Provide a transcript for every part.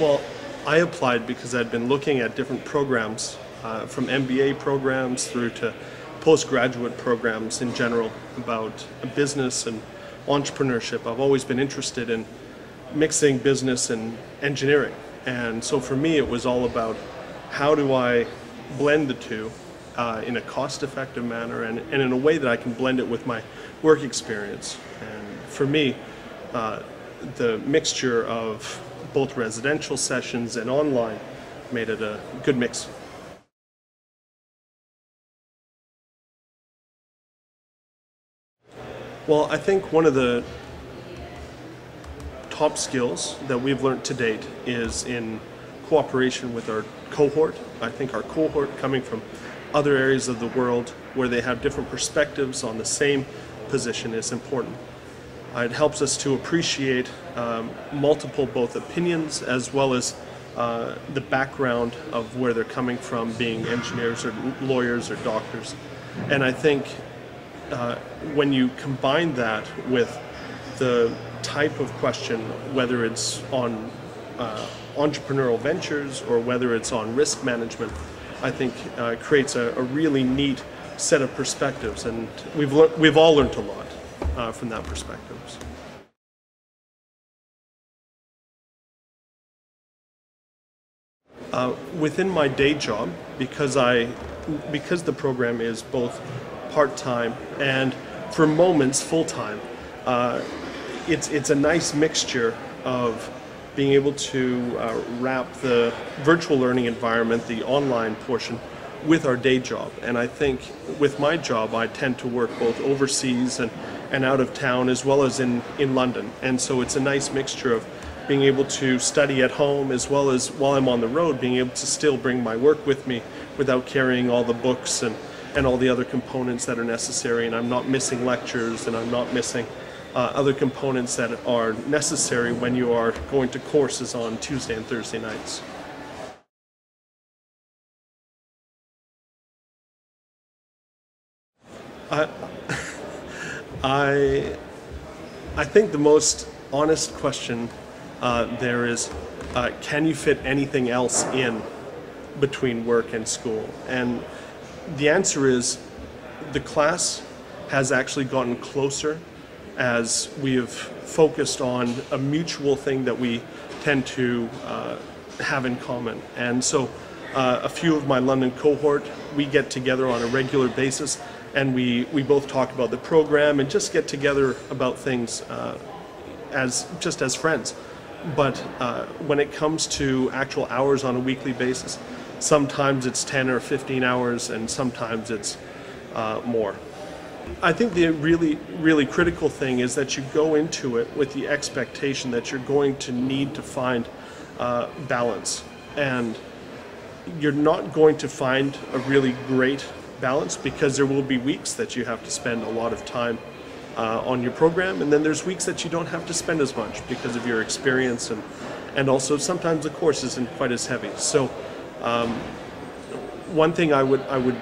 Well, I applied because I'd been looking at different programs, from MBA programs through to postgraduate programs in general about business and entrepreneurship. I've always been interested in mixing business and engineering. And so for me, it was all about how do I blend the two in a cost-effective manner and in a way that I can blend it with my work experience. And for me, the mixture of both residential sessions and online made it a good mix. Well, I think one of the top skills that we've learned to date is in cooperation with our cohort. I think our cohort, coming from other areas of the world where they have different perspectives on the same position, is important. It helps us to appreciate multiple both opinions as well as the background of where they're coming from, being engineers or lawyers or doctors. And I think when you combine that with the type of question, whether it's on entrepreneurial ventures or whether it's on risk management, I think creates a really neat set of perspectives, and we've all learned a lot from that perspective. Within my day job, because the program is both part-time and for moments full-time, it's a nice mixture of being able to wrap the virtual learning environment, the online portion, with our day job. And I think with my job, I tend to work both overseas and out of town, as well as in London. And so it's a nice mixture of being able to study at home, as well as while I'm on the road, being able to still bring my work with me without carrying all the books and all the other components that are necessary. And I'm not missing lectures, and I'm not missing other components that are necessary when you are going to courses on Tuesday and Thursday nights. I think the most honest question there is, can you fit anything else in between work and school? And the answer is, the class has actually gotten closer as we have focused on a mutual thing that we tend to have in common. And so a few of my London cohort, we get together on a regular basis, and we both talk about the program and just get together about things just as friends. But when it comes to actual hours on a weekly basis, sometimes it's 10 or 15 hours, and sometimes it's more. I think the really critical thing is that you go into it with the expectation that you're going to need to find balance. And you're not going to find a really great balance, because there will be weeks that you have to spend a lot of time on your program, and then there's weeks that you don't have to spend as much because of your experience, and also sometimes the course isn't quite as heavy. So one thing I would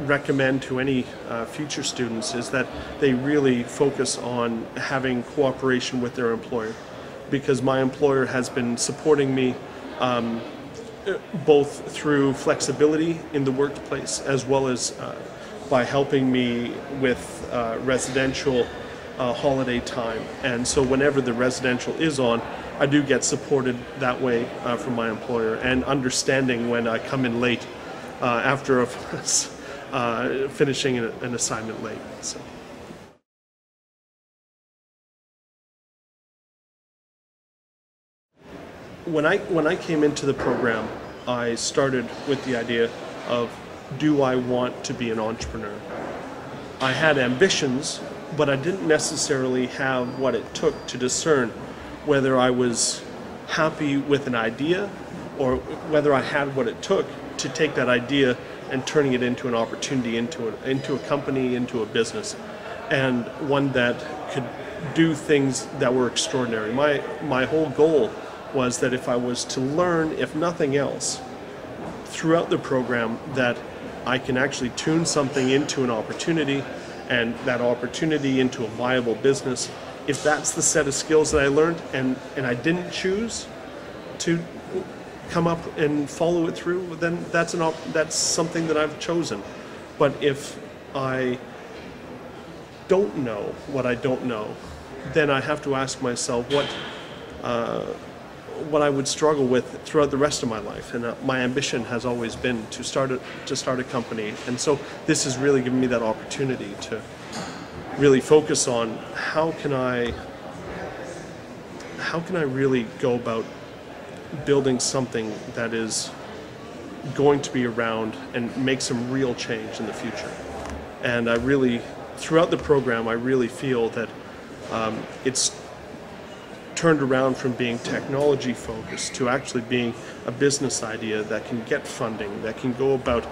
recommend to any future students is that they really focus on having cooperation with their employer, because my employer has been supporting me both through flexibility in the workplace, as well as by helping me with residential holiday time. And so whenever the residential is on, I do get supported that way from my employer, and understanding when I come in late after finishing an assignment late. So. When I came into the program, I started with the idea of, do I want to be an entrepreneur? I had ambitions, but I didn't necessarily have what it took to discern whether I was happy with an idea, or whether I had what it took to take that idea and turning it into an opportunity, into a company, into a business, and one that could do things that were extraordinary. My whole goal was that if I was to learn, if nothing else, throughout the program, that I can actually tune something into an opportunity, and that opportunity into a viable business. If that's the set of skills that I learned, and I didn't choose to come up and follow it through, then that's something that I've chosen. But if I don't know what I don't know, then I have to ask myself what I would struggle with throughout the rest of my life. And my ambition has always been to start a company. And so this has really given me that opportunity to really focus on how can I really go about building something that is going to be around and make some real change in the future. And I really, throughout the program, I really feel that it's turned around from being technology focused to actually being a business idea that can get funding, that can go about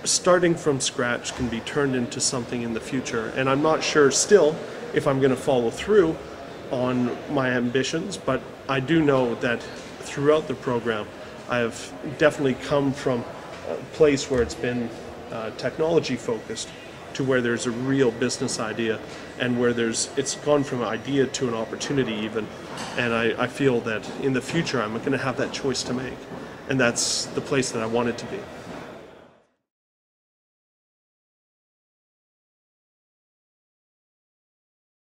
starting from scratch, can be turned into something in the future. And I'm not sure still if I'm going to follow through on my ambitions, but I do know that throughout the program I have definitely come from a place where it's been technology focused to where there's a real business idea, and where it's gone from an idea to an opportunity even. And I feel that in the future I'm going to have that choice to make, and that's the place that I want it to be.